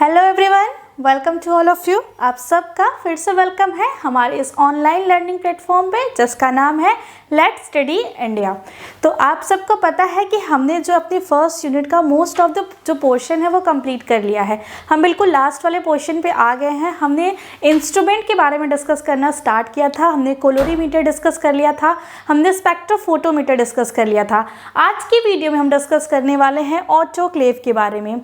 Hello everyone, welcome to all of you. आप सबका फिर से वेलकम है हमारे इस ऑनलाइन लर्निंग प्लेटफॉर्म पे जिसका नाम है लेट्स स्टडी इंडिया। तो आप सबको पता है कि हमने जो अपनी फर्स्ट यूनिट का मोस्ट ऑफ द जो पोर्शन है वो कंप्लीट कर लिया है। हम बिल्कुल लास्ट वाले पोर्शन पे आ गए हैं। हमने इंस्ट्रूमेंट के बारे में डिस्कस करना स्टार्ट किया था, हमने कोलोरीमीटर डिस्कस कर लिया था, हमने स्पेक्ट्रोफोटोमीटर डिस्कस कर लिया था। आज की वीडियो में हम डिस्कस करने वाले हैं ऑटोक्लेव के बारे में।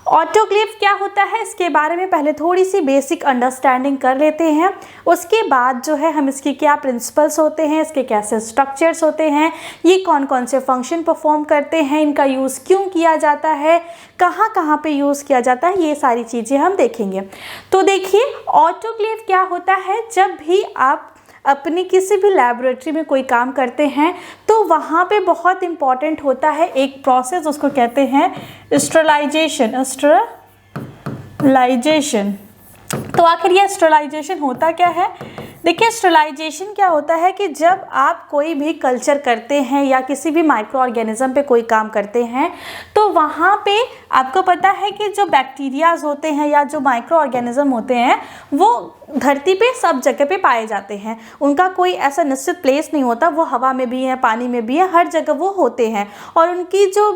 ऑटोक्लेव क्या होता है इसके बारे में पहले थोड़ी सी बेसिक अंडरस्टैंडिंग कर लेते हैं। उसके बाद जो है हम इसके क्या प्रिंसिपल्स होते हैं, इसके कैसे स्ट्रक्चर्स होते हैं, ये कौन कौन से फंक्शन परफॉर्म करते हैं, इनका यूज़ क्यों किया जाता है, कहाँ कहाँ पे यूज़ किया जाता है, ये सारी चीज़ें हम देखेंगे। तो देखिए ऑटोक्लेव क्या होता है। जब भी आप अपनी किसी भी लैबोरेटरी में कोई काम करते हैं तो वहाँ पे बहुत इम्पॉर्टेंट होता है एक प्रोसेस, उसको कहते हैं स्टरलाइजेशन। स्टरलाइजेशन तो आखिर ये स्टरलाइजेशन होता क्या है? देखिए स्टरलाइजेशन क्या होता है कि जब आप कोई भी कल्चर करते हैं या किसी भी माइक्रो ऑर्गेनिज्म पे कोई काम करते हैं तो वहाँ पे आपको पता है कि जो बैक्टीरियाज होते हैं या जो माइक्रो ऑर्गेनिज्म होते हैं वो धरती पे सब जगह पे पाए जाते हैं। उनका कोई ऐसा निश्चित प्लेस नहीं होता, वो हवा में भी है, पानी में भी है, हर जगह वो होते हैं। और उनकी जो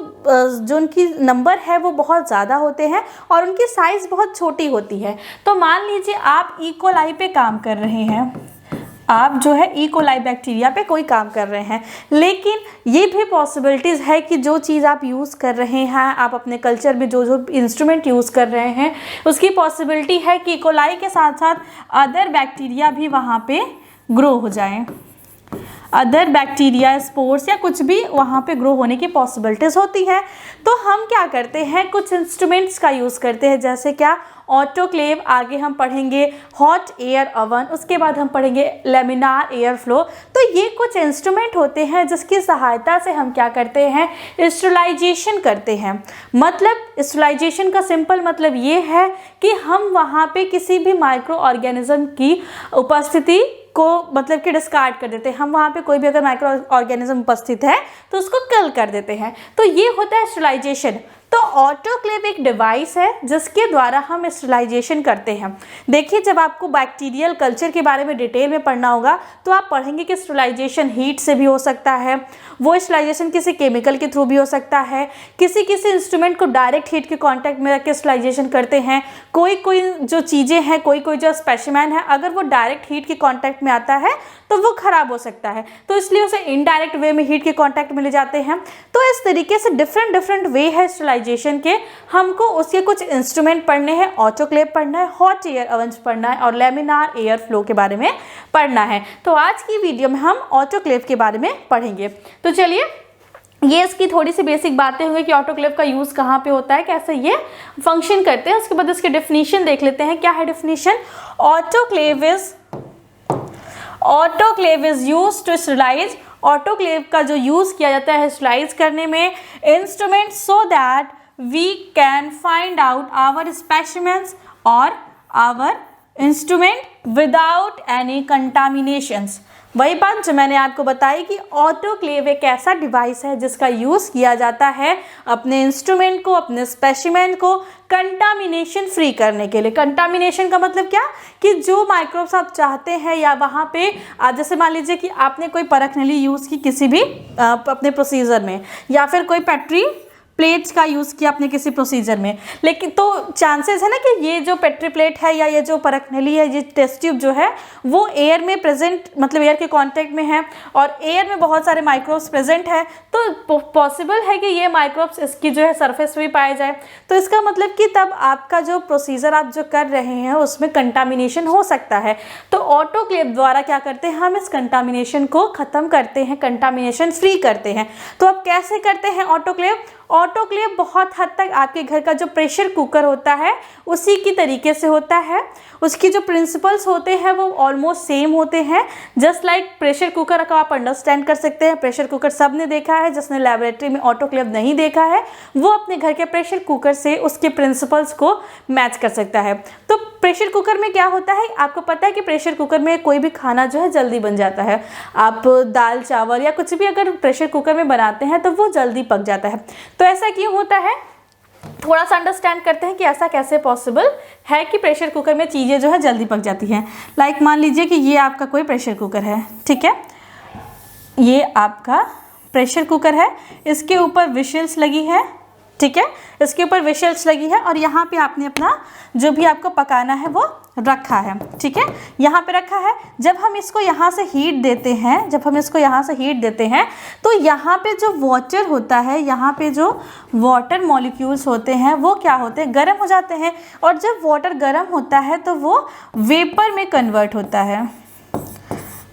उनकी नंबर है वो बहुत ज़्यादा होते हैं और उनकी साइज़ बहुत छोटी होती है। तो मान लीजिए आप ई कोलाई पे काम कर रहे हैं, आप जो है ई कोलाई बैक्टीरिया पे कोई काम कर रहे हैं, लेकिन ये भी पॉसिबिलिटीज़ है कि जो चीज़ आप यूज़ कर रहे हैं, आप अपने कल्चर में जो जो इंस्ट्रूमेंट यूज़ कर रहे हैं उसकी पॉसिबिलिटी है कि ई कोलाई के साथ साथ अदर बैक्टीरिया भी वहाँ पे ग्रो हो जाएं। अदर बैक्टीरिया, स्पोर्स या कुछ भी वहाँ पे ग्रो होने की पॉसिबिलिटीज़ होती है। तो हम क्या करते हैं, कुछ इंस्ट्रूमेंट्स का यूज़ करते हैं, जैसे क्या ऑटोक्लेव, आगे हम पढ़ेंगे हॉट एयर ओवन, उसके बाद हम पढ़ेंगे लेमिनार एयर फ्लो। तो ये कुछ इंस्ट्रूमेंट होते हैं जिसकी सहायता से हम क्या करते हैं, स्टरलाइजेशन करते हैं। मतलब स्टरलाइजेशन का सिंपल मतलब ये है कि हम वहाँ पे किसी भी माइक्रो ऑर्गेनिज्म की उपस्थिति को मतलब कि डिस्कार्ड कर देते हैं। हम वहाँ पे कोई भी अगर माइक्रो ऑर्गेनिज्म उपस्थित है तो उसको किल कर देते हैं। तो ये होता है स्टरलाइजेशन। तो ऑटोक्लेव एक डिवाइस है जिसके द्वारा हम स्टरलाइजेशन करते हैं। देखिए जब आपको बैक्टीरियल कल्चर के बारे में डिटेल में पढ़ना होगा तो आप पढ़ेंगे कि स्टरलाइजेशन हीट से भी हो सकता है, वो स्टरलाइजेशन किसी केमिकल के थ्रू भी हो सकता है, किसी इंस्ट्रूमेंट को डायरेक्ट हीट के कांटेक्ट में रख के स्टरलाइजेशन करते हैं। कोई जो चीज़ें हैं, कोई जो स्पेसिमेन है, अगर वो डायरेक्ट हीट के कांटेक्ट में आता है तो वो ख़राब हो सकता है, तो इसलिए उसे इनडायरेक्ट वे में हीट के कांटेक्ट में ले जाते हैं। तो इस तरीके से डिफरेंट वे है स्टरलाइजेशन के। हमको उसके कुछ इंस्ट्रूमेंट पढ़ने हैं, ऑटोक्लेव पढ़ना है, हॉट एयर ओवन पढ़ना है और लेमिनार एयर फ्लो के बारे में पढ़ना है। तो आज की वीडियो में हम ऑटोक्लेव के बारे में पढ़ेंगे। तो चलिए, ये इसकी थोड़ी सी बेसिक बातें होंगी कि ऑटोक्लेव का यूज़ कहाँ पे होता है, कैसे ये फंक्शन करते हैं। उसके बाद इसकी डेफिनेशन देख लेते हैं। क्या है definition? Autoclave is use to sterilise. Autoclave का जो यूज़ किया जाता है स्टरलाइज करने में instrument so that we can find out our specimens और our instrument without any contaminations. वही बात जो मैंने आपको बताई कि ऑटोक्लेव एक ऐसा डिवाइस है जिसका यूज़ किया जाता है अपने इंस्ट्रूमेंट को, अपने स्पेसिमेन को कंटामिनेशन फ्री करने के लिए। कंटामिनेशन का मतलब क्या कि जो माइक्रोब्स आप चाहते हैं या वहाँ पे जैसे मान लीजिए कि आपने कोई परख नली यूज़ की किसी भी अपने प्रोसीजर में, या फिर कोई पेट्री प्लेट्स का यूज़ किया अपने किसी प्रोसीजर में, लेकिन तो चांसेस है ना कि ये जो पेट्री प्लेट है या ये जो परखनली है, ये टेस्ट ट्यूब जो है वो एयर में प्रेजेंट, मतलब एयर के कांटेक्ट में है और एयर में बहुत सारे माइक्रोब्स प्रेजेंट है, तो पॉसिबल है कि ये माइक्रोब्स इसकी जो है सरफेस पे भी पाए जाए। तो इसका मतलब कि तब आपका जो प्रोसीजर आप जो कर रहे हैं उसमें कंटामिनेशन हो सकता है। तो ऑटोक्लेव द्वारा क्या करते हैं, हम इस कंटामिनेशन को ख़त्म करते हैं, कंटामिनेशन फ्री करते हैं। तो अब कैसे करते हैं ऑटोक्लेव? ऑटोक्लेव बहुत हद तक आपके घर का जो प्रेशर कुकर होता है उसी की तरीके से होता है। उसकी जो प्रिंसिपल्स होते हैं वो ऑलमोस्ट सेम होते हैं। जस्ट लाइक प्रेशर कुकर का आप अंडरस्टैंड कर सकते हैं। प्रेशर कुकर सब ने देखा है, जिसने लैबोरेटरी में ऑटोक्लेव नहीं देखा है वो अपने घर के प्रेशर कुकर से उसके प्रिंसिपल्स को मैच कर सकता है। तो प्रेशर कुकर में क्या होता है, आपको पता है कि प्रेशर कुकर में कोई भी खाना जो है जल्दी बन जाता है। आप दाल चावल या कुछ भी अगर प्रेशर कुकर में बनाते हैं तो वो जल्दी पक जाता है। तो ऐसा क्यों होता है? थोड़ा सा अंडरस्टैंड करते हैं कि ऐसा कैसे पॉसिबल है कि प्रेशर कुकर में चीज़ें जो है जल्दी पक जाती हैं। लाइक मान लीजिए कि ये आपका कोई प्रेशर कुकर है, ठीक है, ये आपका प्रेशर कुकर है, इसके ऊपर विशल्स लगी है, ठीक है, इसके ऊपर विशल्स लगी है और यहाँ पे आपने अपना जो भी आपको पकाना है वो रखा है, ठीक है, यहाँ पे रखा है। जब हम इसको यहाँ से हीट देते हैं, जब हम इसको यहाँ से हीट देते हैं तो यहाँ पे जो वाटर होता है, यहाँ पे जो वाटर मॉलिक्यूल्स होते हैं वो क्या होते हैं, गर्म हो जाते हैं। और जब वाटर गर्म होता है तो वो वेपर में कन्वर्ट होता है,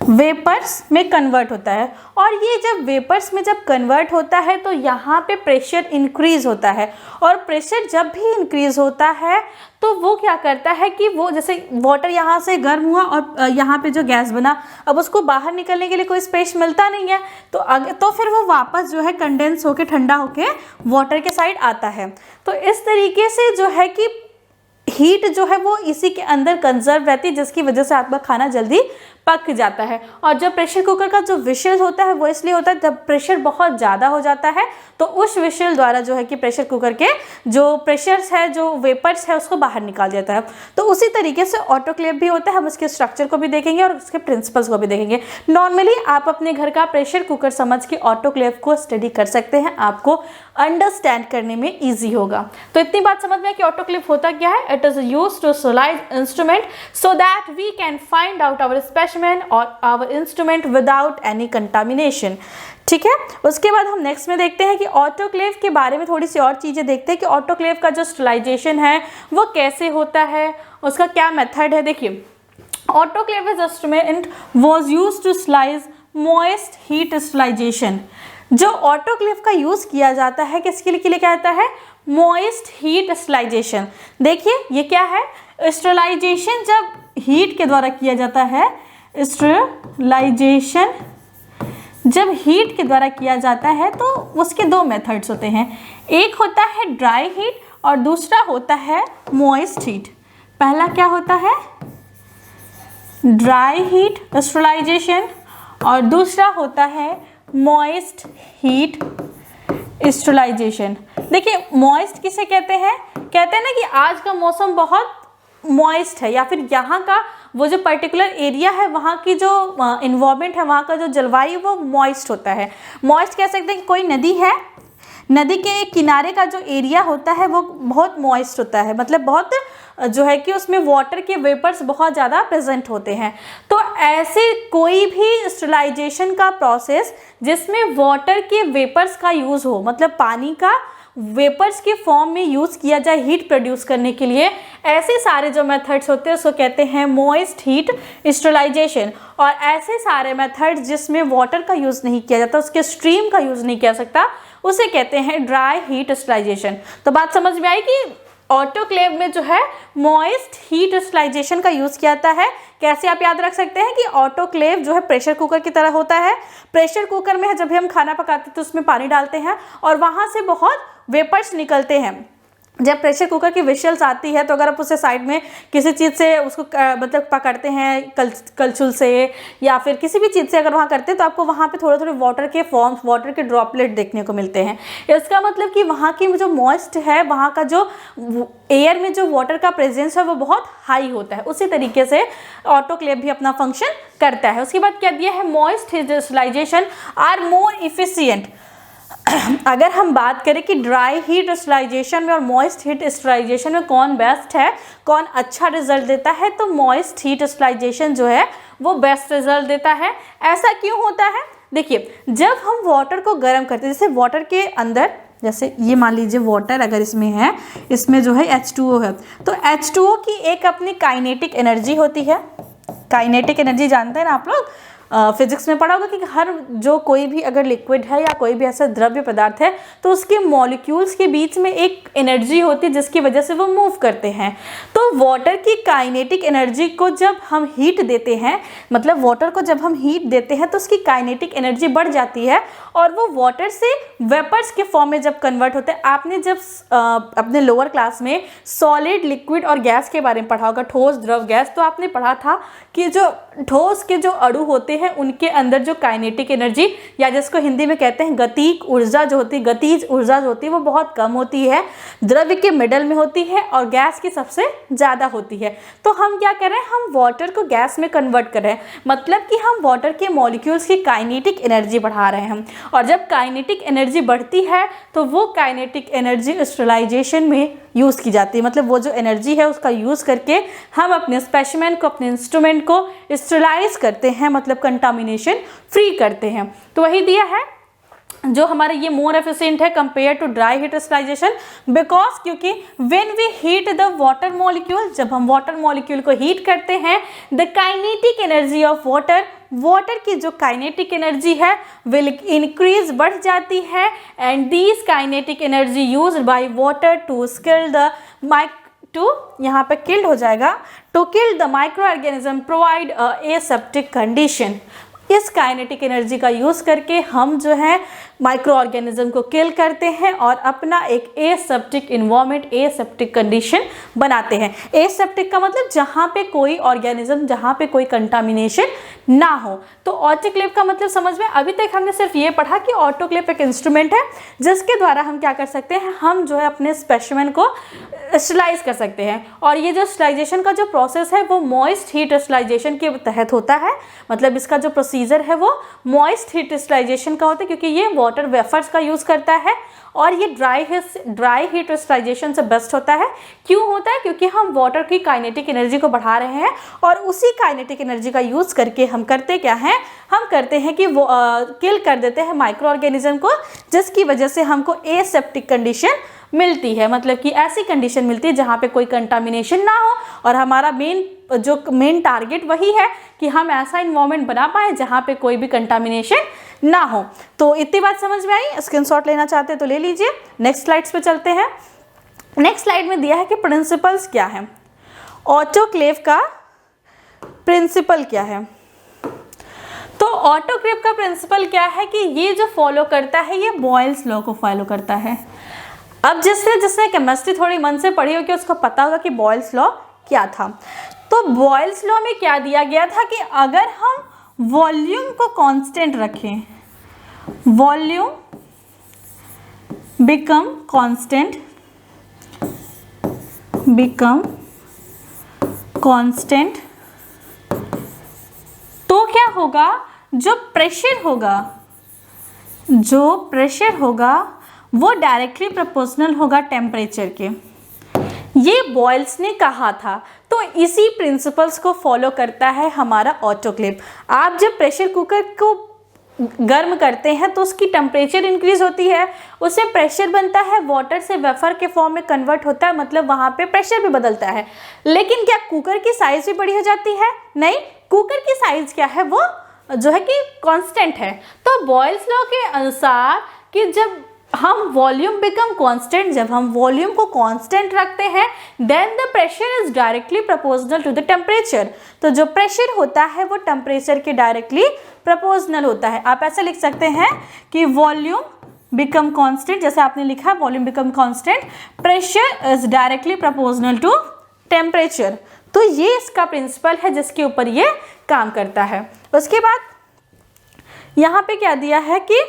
वेपर्स में कन्वर्ट होता है। और ये जब वेपर्स में जब कन्वर्ट होता है तो यहाँ पे प्रेशर इंक्रीज होता है। और प्रेशर जब भी इंक्रीज होता है तो वो क्या करता है कि वो जैसे वाटर यहाँ से गर्म हुआ और यहाँ पे जो गैस बना, अब उसको बाहर निकलने के लिए कोई स्पेस मिलता नहीं है, तो फिर वो वापस जो है कंडेंस होके ठंडा होके वाटर के साइड आता है। तो इस तरीके से जो है कि हीट जो है वो इसी के अंदर कंजर्व रहती है, जिसकी वजह से आपका खाना जल्दी पक जाता है। और जब प्रेशर कुकर का जो विशल होता है वो इसलिए होता है जब प्रेशर बहुत ज़्यादा हो जाता है तो उस विशल द्वारा जो है कि प्रेशर कुकर के जो प्रेशर्स है, जो वेपर्स है, उसको बाहर निकाल देता है। तो उसी तरीके से ऑटोक्लेव भी होता है। हम उसके स्ट्रक्चर को भी देखेंगे और उसके प्रिंसिपल्स को भी देखेंगे। नॉर्मली आप अपने घर का प्रेशर कुकर समझ के ऑटोक्लेव को स्टडी कर सकते हैं, आपको अंडरस्टैंड करने में ईजी होगा। तो इतनी बात समझ में कि ऑटोक्लेव होता क्या है। It is used to sterilize instrument so that we can find out our specimen और our instrument without any contamination, ठीक है। उसके बाद हम नेक्स्ट में देखते हैं कि ऑटोक्लेव के बारे में थोड़ी सी और चीज़ें देखते हैं कि ऑटोक्लेव का जो स्टरलाइजेशन है वो कैसे होता है, उसका क्या मेथड है। देखिए, autoclave is instrument was used to slice moist heat sterilisation. जो ऑटोक्लेव का यूज़ किया जाता है किसके लिए क्या होता है, मॉइस्ट हीट स्टरलाइजेशन। देखिए ये क्या है, स्टरलाइजेशन जब हीट के द्वारा किया जाता है, स्टरलाइजेशन जब हीट के द्वारा किया जाता है तो उसके दो मेथड्स होते हैं। एक होता है ड्राई हीट और दूसरा होता है मॉइस्ट हीट। पहला क्या होता है, ड्राई हीट स्टरलाइजेशन और दूसरा होता है मॉइस्ट हीट स्टरलाइजेशन। देखिए मॉइस्ट किसे कहते हैं, कहते हैं ना कि आज का मौसम बहुत मॉइस्ट है, या फिर यहाँ का वो जो पर्टिकुलर एरिया है, वहाँ की जो इन्वायरमेंट है, वहाँ का जो जलवायु वो मॉइस्ट होता है। मॉइस्ट कह सकते हैं कि कोई नदी है, नदी के किनारे का जो एरिया होता है वो बहुत मॉइस्ट होता है, मतलब बहुत जो है कि उसमें वाटर के वेपर्स बहुत ज़्यादा प्रेजेंट होते हैं। तो ऐसे कोई भी स्टरलाइजेशन का प्रोसेस जिसमें वाटर के वेपर्स का यूज़ हो, मतलब पानी का वेपर्स के फॉर्म में यूज़ किया जाए हीट प्रोड्यूस करने के लिए, ऐसे सारे जो मेथड्स होते हैं उसको कहते हैं मॉइस्ट हीट स्टरलाइजेशन। और ऐसे सारे मेथड्स जिसमें वाटर का यूज़ नहीं किया जाता, उसके स्ट्रीम का यूज़ नहीं किया सकता, उसे कहते हैं ड्राई हीट स्टरलाइजेशन। तो बात समझ में आई कि ऑटोक्लेव में जो है मॉइस्ट हीट स्टरलाइजेशन का यूज़ किया जाता है। कैसे आप याद रख सकते हैं कि ऑटोक्लेव जो है प्रेशर कुकर की तरह होता है। प्रेशर कुकर में जब भी हम खाना पकाते हैं तो उसमें पानी डालते हैं और वहाँ से बहुत वेपर्स निकलते हैं। जब प्रेशर कुकर की विशल्स आती है तो अगर आप उसे साइड में किसी चीज़ से उसको मतलब पकड़ते हैं, कलछुल से या फिर किसी भी चीज़ से अगर वहाँ करते हैं तो आपको वहाँ पे थोड़े थोड़े वाटर के फॉर्म्स, वाटर के ड्रॉपलेट देखने को मिलते हैं। इसका मतलब कि वहाँ की जो मॉइस्ट है, वहाँ का जो एयर में जो वाटर का प्रेजेंस है वो बहुत हाई होता है। उसी तरीके से ऑटोक्लेव भी अपना फंक्शन करता है। उसके बाद क्या दिया है, moist heat sterilisation are more efficient. अगर हम बात करें कि ड्राई हीट स्टरलाइजेशन में और मॉइस्ट हीट स्टरलाइजेशन में कौन बेस्ट है, कौन अच्छा रिजल्ट देता है, तो मॉइस्ट हीट स्टरलाइजेशन जो है वो बेस्ट रिजल्ट देता है। ऐसा क्यों होता है, देखिए जब हम वाटर को गर्म करते हैं, जैसे वाटर के अंदर, जैसे ये मान लीजिए वाटर अगर इसमें है, इसमें जो है H2O है, तो H2O की एक अपनी काइनेटिक एनर्जी होती है। काइनेटिक एनर्जी जानते हैं ना आप लोग, फिजिक्स में पढ़ा होगा कि हर जो कोई भी अगर लिक्विड है या कोई भी ऐसा द्रव्य पदार्थ है तो उसके मॉलिक्यूल्स के बीच में एक एनर्जी होती है जिसकी वजह से वो मूव करते हैं। तो वाटर की काइनेटिक एनर्जी को जब हम हीट देते हैं, मतलब वाटर को जब हम हीट देते हैं तो उसकी काइनेटिक एनर्जी बढ़ जाती है और वो वाटर से वेपर्स के फॉर्म में जब कन्वर्ट होते हैं। आपने जब अपने लोअर क्लास में सॉलिड, लिक्विड और गैस के बारे में पढ़ा होगा, ठोस, द्रव, गैस, तो आपने पढ़ा था कि जो ठोस के जो अणु होते हैं उनके अंदर जो काइनेटिक एनर्जी या जिसको हिंदी में कहते हैं गतिज ऊर्जा जो होती है वो बहुत कम होती है, द्रव्य के मिडल में होती है और गैस की सबसे ज़्यादा होती है। तो हम क्या कर रहे हैं, हम वाटर को गैस में कन्वर्ट कर रहे हैं, मतलब कि हम वाटर के मॉलिक्यूल्स की काइनेटिक एनर्जी बढ़ा रहे हैं। और जब काइनेटिक एनर्जी बढ़ती है तो वो काइनेटिक एनर्जी स्टरलाइजेशन में यूज़ की जाती है, मतलब वो जो एनर्जी है उसका यूज़ करके हम अपने स्पेसिमेन को, अपने इंस्ट्रूमेंट को स्टरलाइज करते हैं, मतलब कंटामिनेशन फ्री करते हैं। तो वही दिया है जो हमारे ये मोर एफिशिएंट है compare to dry heat sterilization, because क्योंकि when we heat the water molecule, जब हम वाटर मॉलिक्यूल को हीट करते हैं, the kinetic energy of water की जो काइनेटिक एनर्जी है विल इंक्रीज, बढ़ जाती है। And these kinetic energy used by water to kill the यहाँ पे किल्ड हो जाएगा, to kill the micro organism provide aseptic condition. इस काइनेटिक एनर्जी का यूज़ करके हम जो है माइक्रो ऑर्गेनिज्म को किल करते हैं और अपना एक एसेप्टिक इन्वायरमेंट, एसेप्टिक कंडीशन बनाते हैं। एसेप्टिक का मतलब जहाँ पे कोई ऑर्गेनिज्म, जहाँ पे कोई कंटामिनेशन ना हो। तो ऑटोक्लेव का मतलब समझ में, अभी तक हमने सिर्फ ये पढ़ा कि ऑटोक्लेव एक इंस्ट्रूमेंट है जिसके द्वारा हम क्या कर सकते हैं, हम जो है अपने स्पेसिमेन को स्टरलाइज कर सकते हैं। और ये जो स्टरलाइजेशन का जो प्रोसेस है वो मॉइस्ट हीट स्टरलाइजेशन के तहत होता है, मतलब इसका जो प्रोसीजर है वो मॉइस्ट हीट स्टरलाइजेशन का होता है, क्योंकि ये वाटर वेफर्स का यूज़ करता है और ये ड्राई हीट स्टरलाइजेशन से बेस्ट होता है। क्यों होता है? क्योंकि हम वाटर की काइनेटिक एनर्जी को बढ़ा रहे हैं और उसी काइनेटिक एनर्जी का यूज़ करके हम करते क्या हैं, हम करते हैं कि वो किल कर देते हैं माइक्रो ऑर्गेनिज्म को, जिसकी वजह से हमको एसेप्टिक कंडीशन मिलती है, मतलब कि ऐसी कंडीशन मिलती है जहाँ पे कोई कंटामिनेशन ना हो। और हमारा मेन टारगेट वही है कि हम ऐसा इन्वायरमेंट बना पाए जहाँ पे कोई भी कंटामिनेशन ना हो। तो इतनी बात समझ में आई? स्क्रीनशॉट लेना चाहते हैं तो ले लीजिए। नेक्स्ट स्लाइड्स पे चलते हैं। नेक्स्ट स्लाइड में दिया है कि प्रिंसिपल्स क्या है, ऑटोक्लेव का प्रिंसिपल क्या है। तो ऑटोक्लेव का प्रिंसिपल क्या है कि ये जो फॉलो करता है ये बॉयल्स लॉ को फॉलो करता है। अब जिसने केमिस्ट्री थोड़ी मन से पढ़ी होगी उसको पता होगा कि बॉयल्स लॉ क्या था। तो बॉयल्स लॉ में क्या दिया गया था कि अगर हम वॉल्यूम को कांस्टेंट रखें, वॉल्यूम बिकम कांस्टेंट, तो क्या होगा, जो प्रेशर होगा वो डायरेक्टली प्रोपोर्शनल होगा टेम्परेचर के। ये बॉयल्स ने कहा था। तो इसी प्रिंसिपल्स को फॉलो करता है हमारा ऑटोक्लेव। आप जब प्रेशर कुकर को गर्म करते हैं तो उसकी टेम्परेचर इंक्रीज होती है, उससे प्रेशर बनता है, वाटर से वेफर के फॉर्म में कन्वर्ट होता है, मतलब वहाँ पे प्रेशर भी बदलता है। लेकिन क्या कुकर की साइज भी बड़ी हो जाती है? नहीं, कुकर की साइज क्या है, वो जो है कि कांस्टेंट है। तो बॉयल्स लॉ के अनुसार कि जब हम वॉल्यूम बिकम कांस्टेंट, जब हम वॉल्यूम को कांस्टेंट रखते हैं, then the pressure is directly proportional to the temperature. तो जो प्रेशर होता है वो टेम्परेचर के डायरेक्टली प्रोपोर्शनल होता है। आप ऐसे लिख सकते हैं कि वॉल्यूम बिकम कांस्टेंट, जैसे आपने लिखा volume become constant, pressure is directly proportional to temperature. तो ये इसका प्रिंसिपल है जिसके ऊपर ये काम करता है। उसके बाद यहाँ पे क्या दिया है कि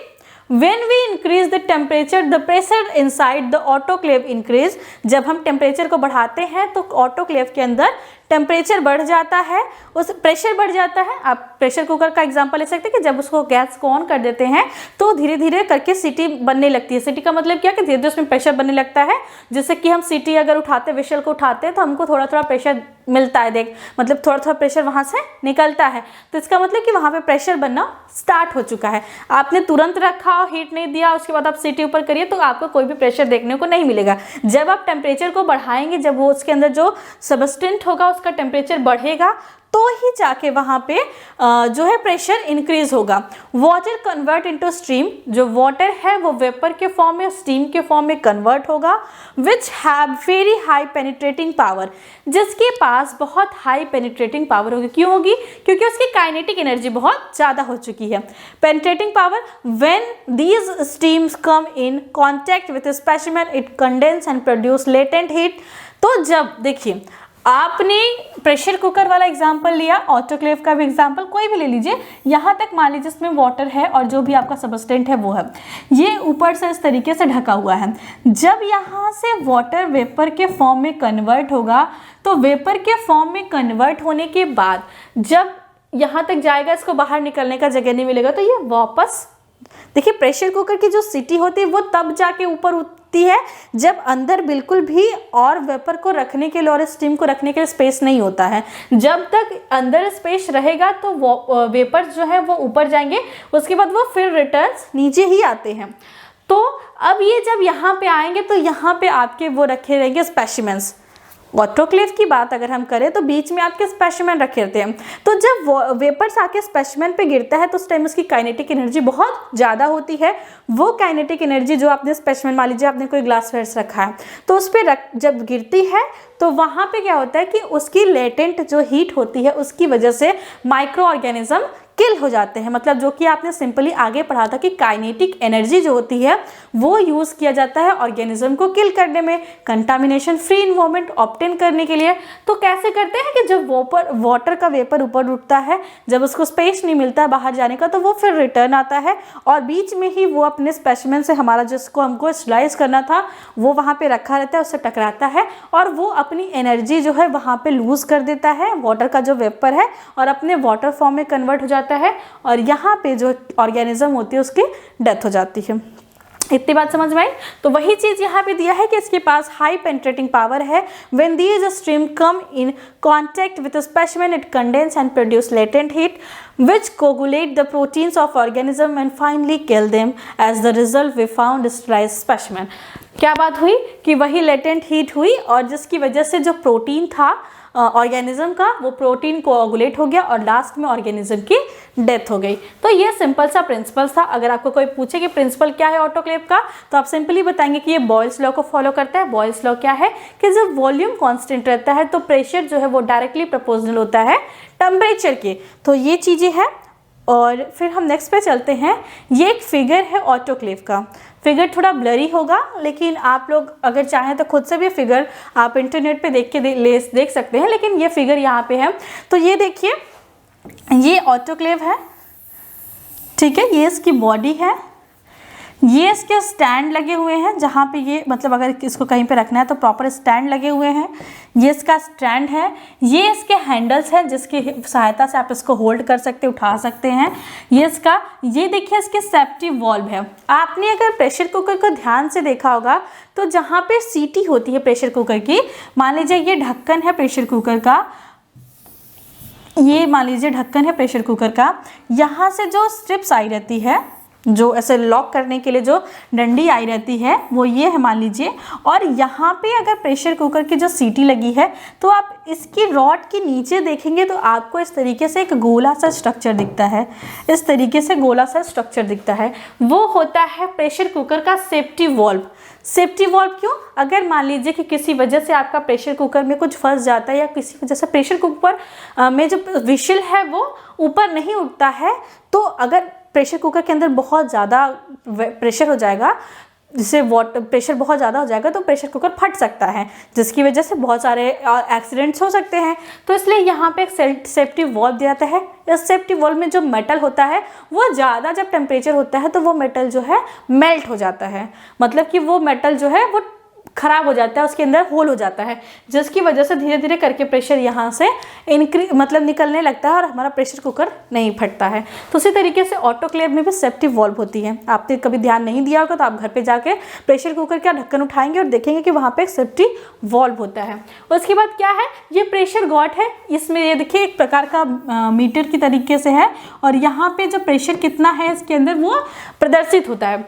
When we increase the temperature, the pressure inside the autoclave increase। जब हम टेम्परेचर को बढ़ाते हैं तो ऑटोक्लेव के अंदर टेम्परेचर बढ़ जाता है, उस प्रेशर बढ़ जाता है। आप प्रेशर कुकर का एग्जांपल ले सकते हैं कि जब उसको गैस को ऑन कर देते हैं तो धीरे धीरे करके सीटी बनने लगती है। सीटी का मतलब क्या कि धीरे धीरे उसमें प्रेशर बनने लगता है, जिससे कि हम सीटी अगर उठाते, विशल को उठाते हैं तो हमको थोड़ा थोड़ा प्रेशर मिलता है, मतलब थोड़ा थोड़ा प्रेशर वहाँ से निकलता है। तो इसका मतलब कि वहाँ पे प्रेशर बनना स्टार्ट हो चुका है। आपने तुरंत रखा और हीट नहीं दिया, उसके बाद आप सीटी ऊपर करिए तो आपको कोई भी प्रेशर देखने को नहीं मिलेगा। जब आप टेम्परेचर को बढ़ाएंगे, जब वो उसके अंदर जो सबस्टेंट होगा उसका टेम्परेचर बढ़ेगा तो ही जाके वहाँ पे जो है प्रेशर इंक्रीज होगा। वाटर कन्वर्ट इनटू स्टीम, जो वाटर है वो वेपर के फॉर्म में, स्टीम के फॉर्म में कन्वर्ट होगा। Which have very high penetrating power, जिसके पास बहुत हाई पेनिट्रेटिंग पावर होगी। क्यों होगी? क्योंकि उसकी काइनेटिक एनर्जी बहुत ज़्यादा हो चुकी है। Penetrating power, when these stems come in contact with specimen it condense and produce latent heat. तो जब देखिए आपने प्रेशर कुकर वाला एग्जाम्पल लिया, ऑटोक्लेव का भी एग्जाम्पल कोई भी ले लीजिए। यहाँ तक मान लीजिए इसमें वाटर है और जो भी आपका सबस्टेंट है वो है, ये ऊपर से इस तरीके से ढका हुआ है। जब यहाँ से वाटर वेपर के फॉर्म में कन्वर्ट होगा, तो वेपर के फॉर्म में कन्वर्ट होने के बाद जब यहाँ तक जाएगा, इसको बाहर निकलने का जगह नहीं मिलेगा, तो ये वापस देखिए प्रेशर कुकर की जो सीटी होती है वो तब जाके ऊपर उठती है जब अंदर बिल्कुल भी और वेपर को रखने के लिए और स्टीम को रखने के लिए स्पेस नहीं होता है। जब तक अंदर स्पेस रहेगा तो वो वेपर जो है वो ऊपर जाएंगे, उसके बाद वो फिर रिटर्न नीचे ही आते हैं। तो अब ये जब यहाँ पे आएंगे तो यहाँ पे आपके वो रखे रहेंगे स्पेसिमेंस। ऑटोक्लेव की बात अगर हम करें तो बीच में आपके स्पेसिमेन रखे रहते हैं। तो जब वेपर्स आके स्पेसिमेन पे गिरता है तो उस टाइम उसकी काइनेटिक एनर्जी बहुत ज़्यादा होती है। वो काइनेटिक एनर्जी जो आपने स्पेसिमेन, मान लीजिए आपने कोई ग्लास वेयर्स रखा है, तो उस पर जब गिरती है तो वहाँ पे क्या होता है कि उसकी लेटेंट जो हीट होती है उसकी वजह से माइक्रो ऑर्गेनिज्म किल हो जाते हैं। मतलब जो कि आपने सिंपली आगे पढ़ा था कि काइनेटिक एनर्जी जो होती है वो यूज़ किया जाता है ऑर्गेनिज्म को किल करने में, कंटामिनेशन फ्री इन्वायरमेंट ऑब्टेन करने के लिए। तो कैसे करते हैं कि जब वाटर का वेपर ऊपर उठता है, जब उसको स्पेस नहीं मिलता है बाहर जाने का, तो वो फिर रिटर्न आता है और बीच में ही वो अपने स्पेसिमेन से हमारा जिसको हमको स्लाइस करना था वो वहाँ पे रखा रहता है, उससे टकराता है और वो अपनी एनर्जी जो है वहाँ पे लूज़ कर देता है, वाटर का जो वेपर है, और अपने वाटर फॉर्म में कन्वर्ट हो जाता है और यहाँ पे जो ऑर्गेनिज्म होती है उसकी डेथ हो जाती है। इतनी बात समझ में आई? तो वही चीज यहाँ पे दिया है कि इसके पास हाई पेनिट्रेटिंग पावर है। When these stream come in contact with specimen it condense and produce latent heat which coagulate the proteins of organism and finally kill them. As the result we found sterilized specimen. क्या बात हुई कि वही latent heat हुई और जिसकी वजह से जो प्रोटीन था ऑर्गेनिज्म का, वो प्रोटीन कोआगुलेट हो गया और लास्ट में ऑर्गेनिज्म की डेथ हो गई। तो ये सिंपल सा प्रिंसिपल था। अगर आपको कोई पूछे कि प्रिंसिपल क्या है ऑटोक्लेव का, तो आप सिंपली बताएंगे कि ये बॉयल्स लॉ को फॉलो करता है। बॉयल्स लॉ क्या है कि जब वॉल्यूम कांस्टेंट रहता है तो प्रेशर जो है वो डायरेक्टली प्रोपोर्शनल होता है टेम्परेचर के। तो ये चीज़ें हैं। और फिर हम नेक्स्ट पे चलते हैं। ये एक फिगर है ऑटोक्लेव का। फिगर थोड़ा ब्लरी होगा, लेकिन आप लोग अगर चाहें तो खुद से भी फिगर आप इंटरनेट पे देख सकते हैं, लेकिन ये फिगर यहाँ पे है। तो ये देखिए, ये ऑटोक्लेव है, ठीक है, ये इसकी बॉडी है, ये इसके स्टैंड लगे हुए हैं जहाँ पे ये मतलब अगर इसको कहीं पे रखना है तो प्रॉपर स्टैंड लगे हुए हैं। ये इसका स्टैंड है, ये इसके हैंडल्स हैं जिसकी सहायता से आप इसको होल्ड कर सकते, उठा सकते हैं। ये देखिए इसके सेफ्टी वॉल्व है। आपने अगर प्रेशर कुकर को ध्यान से देखा होगा तो जहाँ पे सीटी होती है प्रेशर कुकर की, मान लीजिए ये ढक्कन है प्रेशर कुकर का, ये मान लीजिए ढक्कन है प्रेशर कुकर का, यहाँ से जो स्ट्रिप्स आई रहती है, जो ऐसे लॉक करने के लिए जो डंडी आई रहती है, वो ये है मान लीजिए। और यहाँ पे अगर प्रेशर कुकर की जो सीटी लगी है तो आप इसकी रॉड के नीचे देखेंगे तो आपको इस तरीके से एक गोला सा स्ट्रक्चर दिखता है, इस तरीके से गोला सा स्ट्रक्चर दिखता है। वो होता है प्रेशर कुकर का सेफ्टी वॉल्व। सेफ्टी वॉल्व क्यों? अगर मान लीजिए कि किसी वजह से आपका प्रेशर कुकर में कुछ फंस जाता है या किसी वजह से प्रेशर कुकर में जो विशल है वो ऊपर नहीं उठता है, तो अगर प्रेशर कुकर के अंदर बहुत ज़्यादा प्रेशर हो जाएगा, जिससे वाटर प्रेशर बहुत ज़्यादा हो जाएगा तो प्रेशर कुकर फट सकता है, जिसकी वजह से बहुत सारे एक्सीडेंट्स हो सकते हैं। तो इसलिए यहाँ पे एक सेफ्टी वॉल्व दिया जाता है। इस सेफ्टी वॉल्व में जो मेटल होता है वो ज़्यादा जब टेम्परेचर होता है तो वो मेटल जो है मेल्ट हो जाता है, मतलब कि वो मेटल जो है वो खराब हो जाता है, उसके अंदर होल हो जाता है, जिसकी वजह से धीरे धीरे करके प्रेशर यहाँ से मतलब निकलने लगता है और हमारा प्रेशर कुकर नहीं फटता है। तो उसी तरीके से ऑटोक्लेव में भी सेफ्टी वॉल्व होती है। आपने कभी ध्यान नहीं दिया होगा तो आप घर पे जाके प्रेशर कुकर का ढक्कन उठाएंगे और देखेंगे कि वहाँ पे एक सेफ्टी वॉल्व होता है। उसके बाद क्या है, ये प्रेशर गॉट है। इसमें ये देखिए एक प्रकार का मीटर की तरीके से है और यहाँ पे जो प्रेशर कितना है इसके अंदर वो प्रदर्शित होता है।